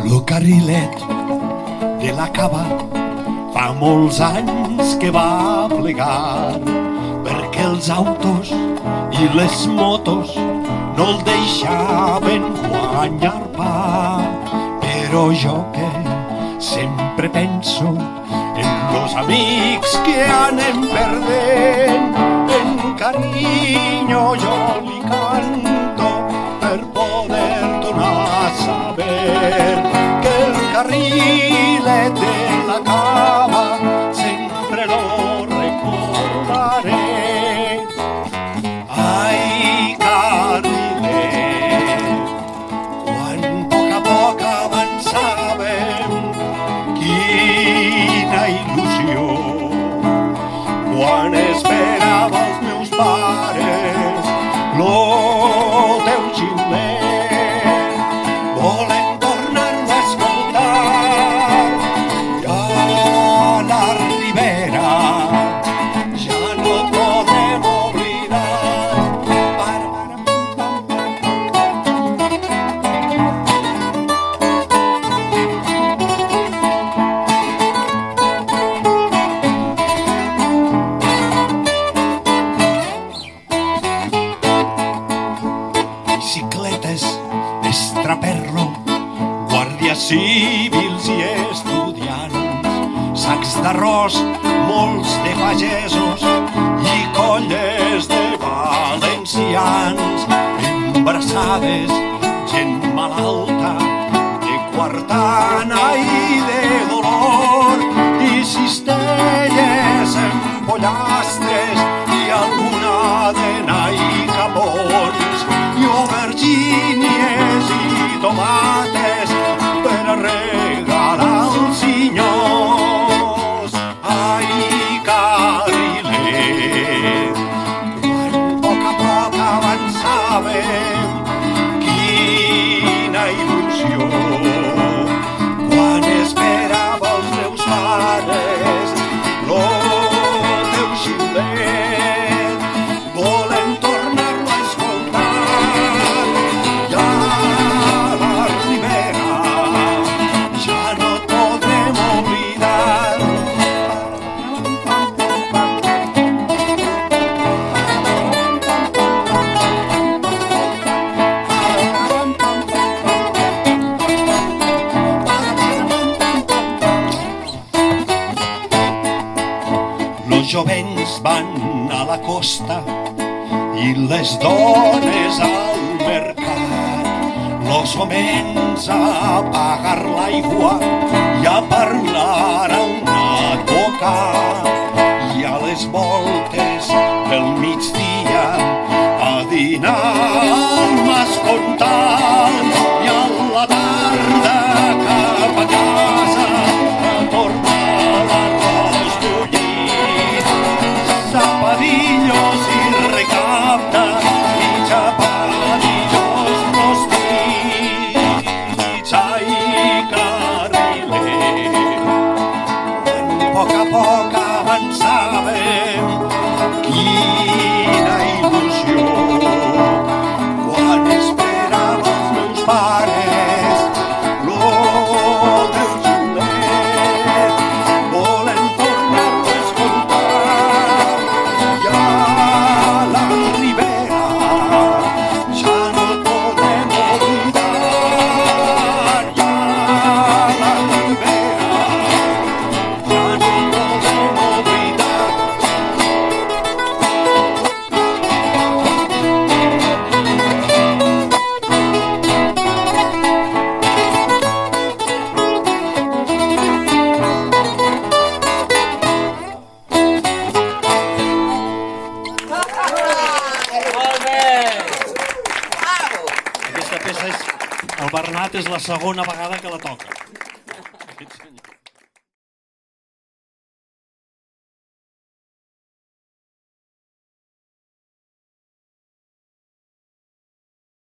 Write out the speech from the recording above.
Lo carrilet de la cava fa molts anys que va plegar perquè els autos i les motos no el deixaven guanyar pa. Però jo que sempre penso en los amics que anem perdent, en carinyo jo li canto per poder donar a saber que el carrilet de la cava sempre lo recordaré. Ai, carrilet, quan a poc avançàvem, quina il·lusió, quan esperava els meus pares lo teu xiulet, volem tornar-lo a escoltar. Ja la Ribera ja no podem oblidar. Bicicletes d'estraperlo, guàrdies civils i estudiants, sacs d'arròs, molts de pagesos i colles de valencians, embarassades, gent malalta, de quartana i de dolor, i cistelles amb pollastres i alguna de naicapons, i aubergínies i tomates per a regalar als senyors. Ai, carrilet, quan a poc avançàvem, quina il·lusió, quan esperava els meus pares lo teu xiulet, volem tornar-lo a escoltar. Ja la Ribera ja no et podrem oblidar. Los jovents van a la costa i les dones al mercat, los homes a pagar l'aigua i a parlar a un advocat, i a les voltes del migdia a dinar al Mas Comtal, i a la tarda cap a casa a tornar l'arròs bullit, zapadillos i recapta i chapadillos rostits. Ai, carrilet, quan a poc avançàvem, quina il·lusió, quan esperava els meus pares lo teu xiulet, volem tornar-lo a escoltar. Ja la Ribera ja no et podem oblidar. Ja la Ribera ja no et podem oblidar. Molt bé! Aquesta peça és... El Bernat és la segona vegada que la toca.